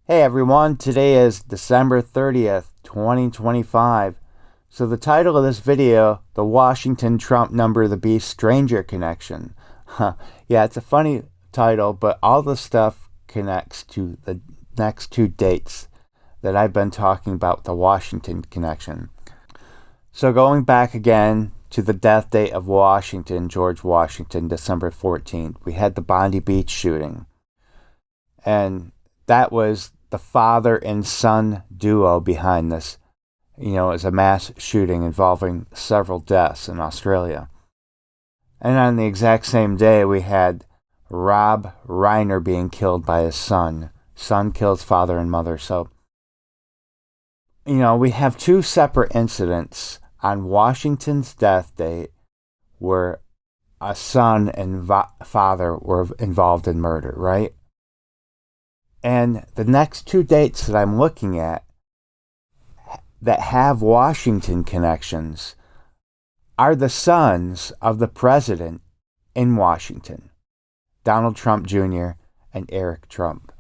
Hey everyone, today is December 30th, 2025. So the title of this video, The Washington Trump Number of the Beast Stranger Connection. Yeah, it's a funny title, but all the stuff connects to the next two dates that I've been talking about, the Washington connection. So going back again to the death date of Washington, George Washington, December 14th, we had the Bondi Beach shooting. And that was the father and son duo behind this. It was a mass shooting involving several deaths in Australia. And on the exact same day, we had Rob Reiner being killed by his son. Son kills father and mother. So, we have two separate incidents on Washington's death date where a son and father were involved in murder, right? And the next two dates that I'm looking at that have Washington connections are the sons of the president in Washington, Donald Trump Jr. and Eric Trump.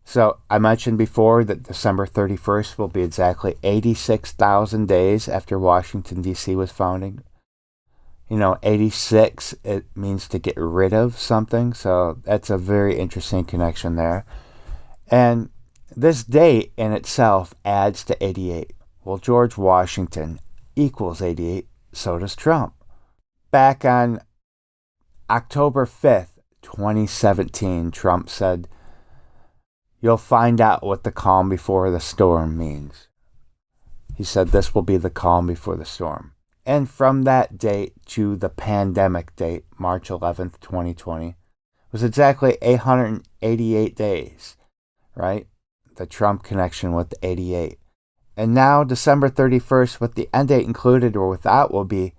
So I mentioned before that December 31st will be exactly 86,000 days after Washington, D.C. was founded. 86, it means to get rid of something. So that's a very interesting connection there. And this date in itself adds to 88. Well, George Washington equals 88, so does Trump. Back on October 5th, 2017, Trump said, "You'll find out what the calm before the storm means." He said this will be the calm before the storm. And from that date to the pandemic date, March 11th, 2020, was exactly 888 days. Right? The Trump connection with the 88. And now December 31st with the end date included or without will be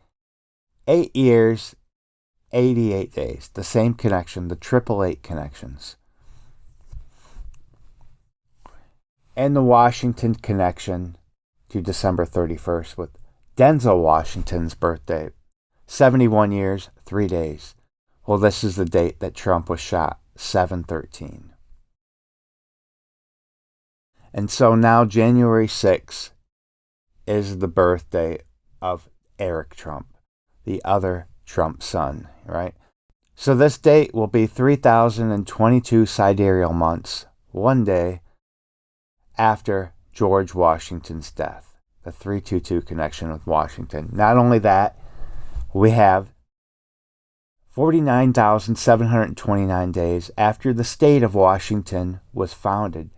8 years, 88 days. The same connection, the 888 connections. And the Washington connection to December 31st with Denzel Washington's birthday. 71 years, 3 days. Well, this is the date that Trump was shot, 7/13. And so now January 6th is the birthday of Eric Trump, the other Trump son, right? So this date will be 3,022 sidereal months, one day after George Washington's death, the 322 connection with Washington. Not only that, we have 49,729 days after the state of Washington was founded.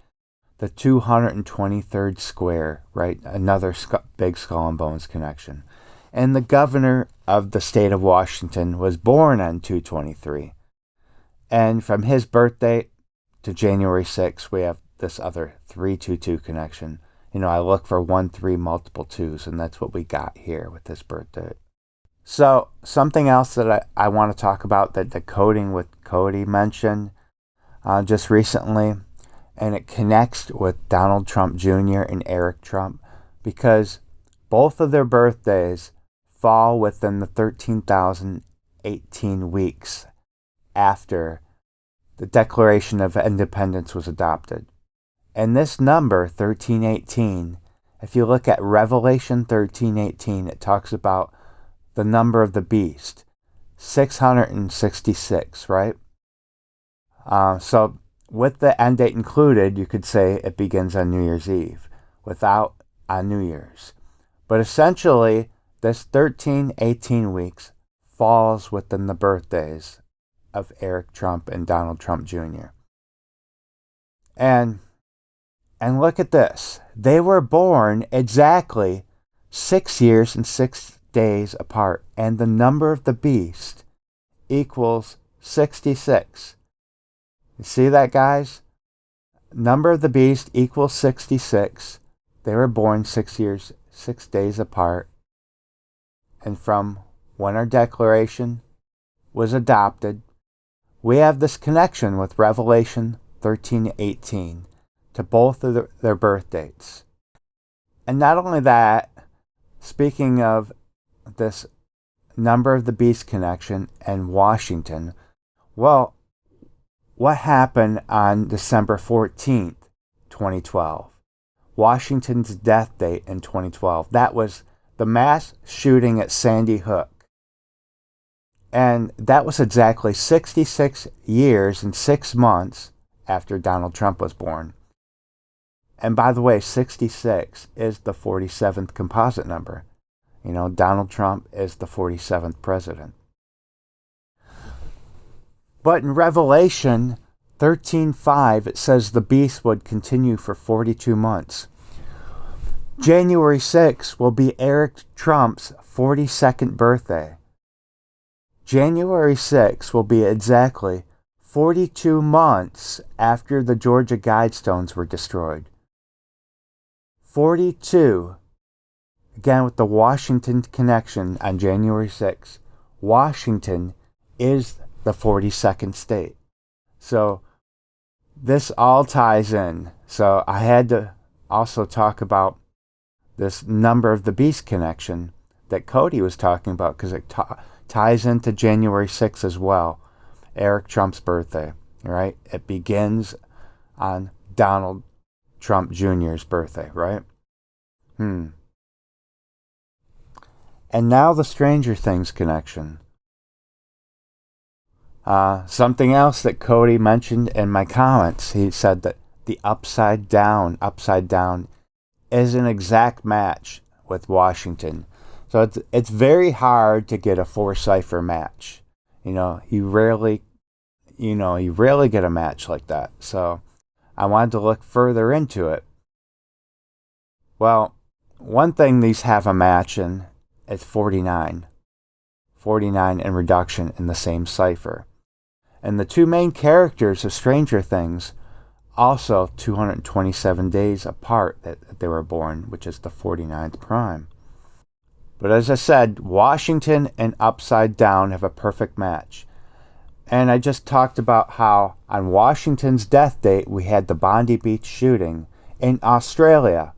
The 223rd square, right? Another big skull and bones connection. And the governor of the state of Washington was born on 223. And from his birthday to January 6th, we have this other 322 connection. I look for 1, 3, multiple 2s, and that's what we got here with this birthday. So something else that I want to talk about that the coding with Cody mentioned just recently, and it connects with Donald Trump Jr. and Eric Trump because both of their birthdays fall within the 13,018 weeks after the Declaration of Independence was adopted. And this number, 1318, if you look at Revelation 13:18, it talks about the number of the beast, 666, right? So with the end date included, you could say it begins on New Year's Eve, without on New Year's. But essentially, this 1318 weeks falls within the birthdays of Eric Trump and Donald Trump Jr. And look at this. They were born exactly 6 years and 6 days apart, and the number of the beast equals 66. You see that, guys? Number of the beast equals 66. They were born 6 years, 6 days apart. And from when our declaration was adopted, we have this connection with Revelation 13:18 to both of their birth dates. And not only that, speaking of this number of the beast connection and Washington, well, what happened on December 14th 2012. Washington's death date in 2012. That was the mass shooting at Sandy Hook. And that was exactly 66 years and 6 months after Donald Trump was born. And by the way, 66 is the 47th composite number. You know, Donald Trump is the 47th president. But in Revelation 13:5, it says the beast would continue for 42 months. January 6 will be Eric Trump's 42nd birthday. January 6 will be exactly 42 months after the Georgia Guidestones were destroyed. 42. Again, with the Washington connection on January 6, Washington is the 42nd state. So this all ties in. So I had to also talk about this number of the beast connection that Cody was talking about, because it ties into January 6 as well, Eric Trump's birthday, right? It begins on Donald Trump Jr.'s birthday, right? And now the Stranger Things connection. Something else that Cody mentioned in my comments, he said that the upside down is an exact match with Washington. So it's very hard to get a 4-cipher match. You rarely get a match like that. So I wanted to look further into it. Well, one thing these have a match in is 49. 49 in reduction in the same cipher. And the two main characters of Stranger Things also 227 days apart that they were born, which is the 49th prime. But as I said, Washington and Upside Down have a perfect match. And I just talked about how on Washington's death date, we had the Bondi Beach shooting in Australia.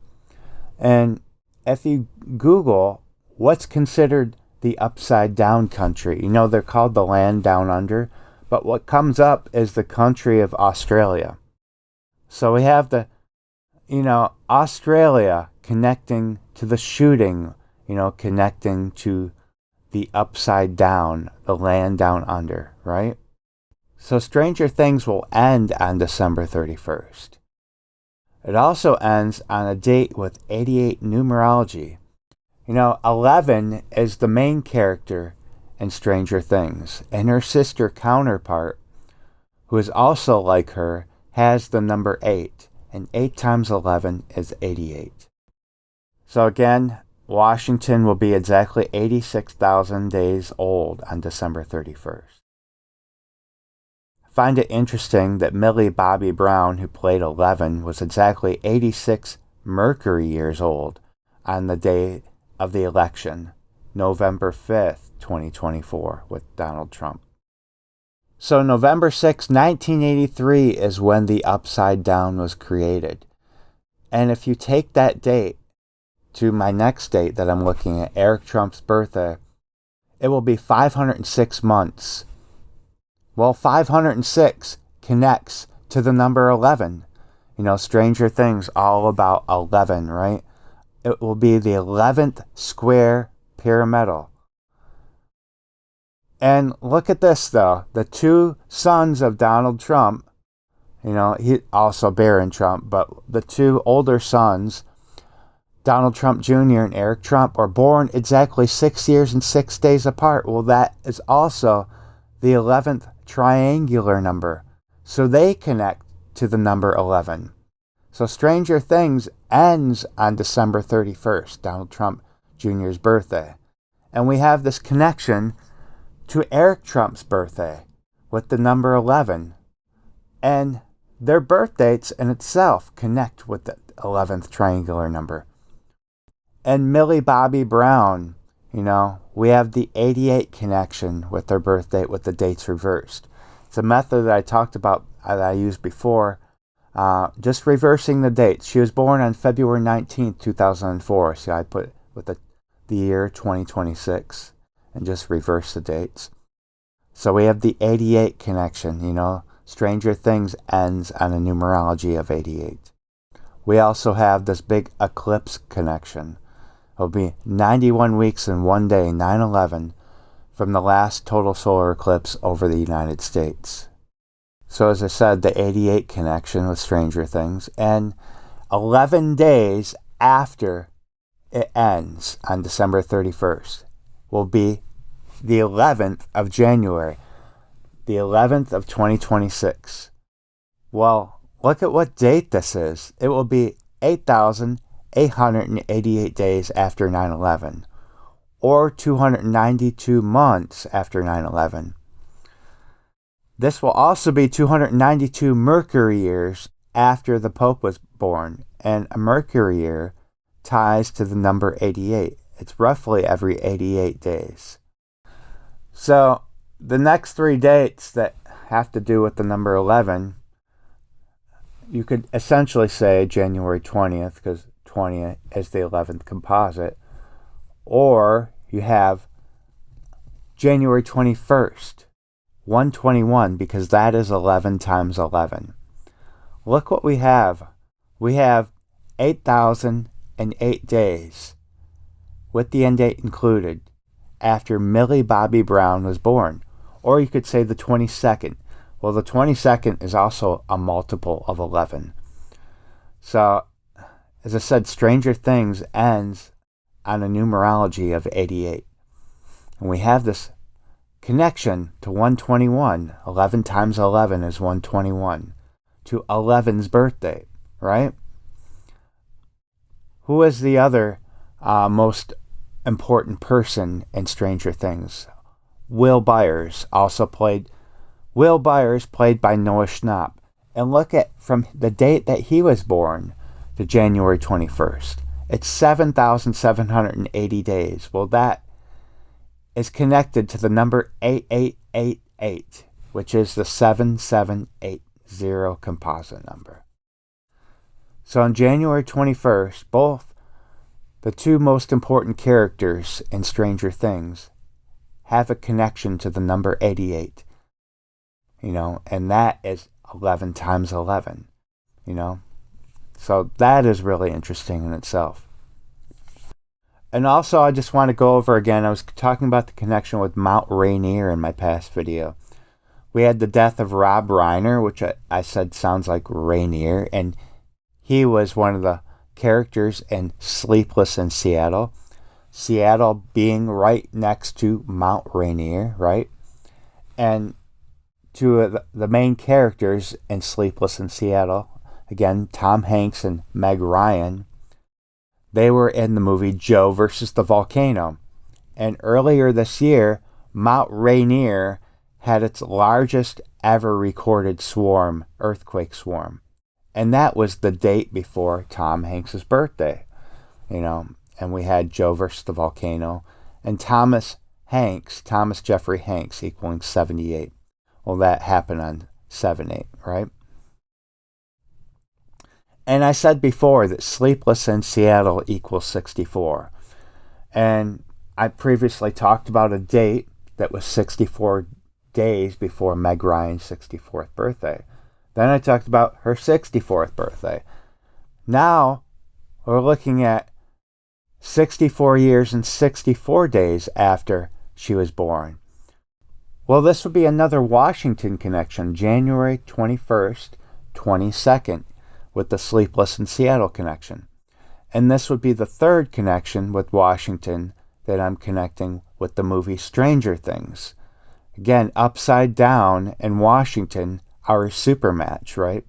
And if you Google what's considered the Upside Down country, they're called the land down under, but what comes up is the country of Australia. So we have Australia connecting to the shooting, connecting to the upside down, the land down under, right? So Stranger Things will end on December 31st. It also ends on a date with 88 numerology. 11 is the main character in Stranger Things, and her sister counterpart, who is also like her, has the number 8, and 8 times 11 is 88. So again, Washington will be exactly 86,000 days old on December 31st. I find it interesting that Millie Bobby Brown, who played 11, was exactly 86 Mercury years old on the day of the election, November 5th, 2024, with Donald Trump. So November 6, 1983 is when the Upside Down was created. And if you take that date to my next date that I'm looking at, Eric Trump's birthday, it will be 506 months. Well, 506 connects to the number 11. Stranger Things, all about 11, right? It will be the 11th square pyramidal. And look at this, though. The two sons of Donald Trump, he also Barron Trump, but the two older sons, Donald Trump Jr. and Eric Trump, are born exactly 6 years and 6 days apart. Well, that is also the 11th triangular number. So they connect to the number 11. So Stranger Things ends on December 31st, Donald Trump Jr.'s birthday. And we have this connection to Eric Trump's birthday with the number 11. And their birth dates in itself connect with the 11th triangular number. And Millie Bobby Brown, we have the 88 connection with their birth date with the dates reversed. It's a method that I talked about that I used before, just reversing the dates. She was born on February 19th, 2004. So I put with the year 2026 and just reverse the dates. So we have the 88 connection, Stranger Things ends on a numerology of 88. we also have this big eclipse connection. It'll be 91 weeks and 1 day, 9/11, from the last total solar eclipse over the United States. So as I said, the 88 connection with Stranger Things, and 11 days after it ends on December 31st will be the 11th of January, the 11th of 2026. Well, look at what date this is. It will be 8,888 days after 9/11, or 292 months after 9/11. This will also be 292 Mercury years after the Pope was born, and a Mercury year ties to the number 88. It's roughly every 88 days. So the next three dates that have to do with the number 11, you could essentially say January 20th, because 20 is the 11th composite, or you have January 21st, 121, because that is 11 times 11. Look what we have. We have 8,008 days, with the end date included, after Millie Bobby Brown was born. Or you could say the 22nd. Well, the 22nd is also a multiple of 11. So, as I said, Stranger Things ends on a numerology of 88. And we have this connection to 121. 11 times 11 is 121. To 11's birthday, right? Who is the other most important person in Stranger Things? Will Byers played by Noah Schnapp. And look at from the date that he was born to January 21st. It's 7,780 days. Well, that is connected to the number 8888, which is the 7780 composite number. So on January 21st, both the two most important characters in Stranger Things have a connection to the number 88. And that is 11 times 11, So that is really interesting in itself. And also, I just want to go over again, I was talking about the connection with Mount Rainier in my past video. We had the death of Rob Reiner, which I said sounds like Rainier, and he was one of the characters in Sleepless in Seattle. Seattle being right next to Mount Rainier, right? And two of the main characters in Sleepless in Seattle, again, Tom Hanks and Meg Ryan, they were in the movie Joe versus the Volcano. And earlier this year, Mount Rainier had its largest ever recorded earthquake swarm. And that was the date before Tom Hanks' birthday, And we had Joe versus the Volcano. And Thomas Jeffrey Hanks equaling 78. Well, that happened on 7/8, right? And I said before that Sleepless in Seattle equals 64. And I previously talked about a date that was 64 days before Meg Ryan's 64th birthday. Then I talked about her 64th birthday. Now we're looking at 64 years and 64 days after she was born. Well, this would be another Washington connection, January 21st, 22nd, with the Sleepless in Seattle connection. And this would be the third connection with Washington that I'm connecting with the movie Stranger Things. Again, upside down in Washington, our super match, right?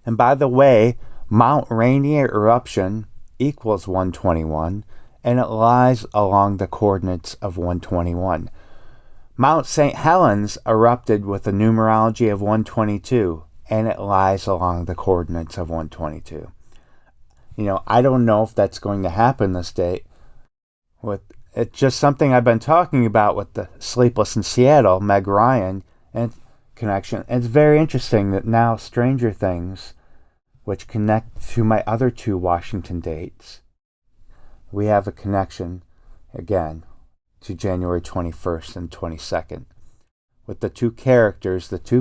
And by the way, Mount Rainier eruption equals 121, and it lies along the coordinates of 121. Mount St. Helens erupted with a numerology of 122, and it lies along the coordinates of 122. I don't know if that's going to happen this date. It's just something I've been talking about with the Sleepless in Seattle, Meg Ryan, and connection. And it's very interesting that now Stranger Things, which connect to my other two Washington dates, we have a connection, again, to January 21st and 22nd, with the two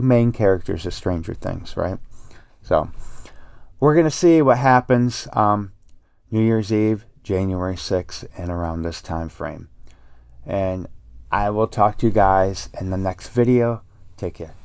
main characters of Stranger Things, right? So, we're going to see what happens New Year's Eve, January 6th, and around this time frame. And I will talk to you guys in the next video. Take care.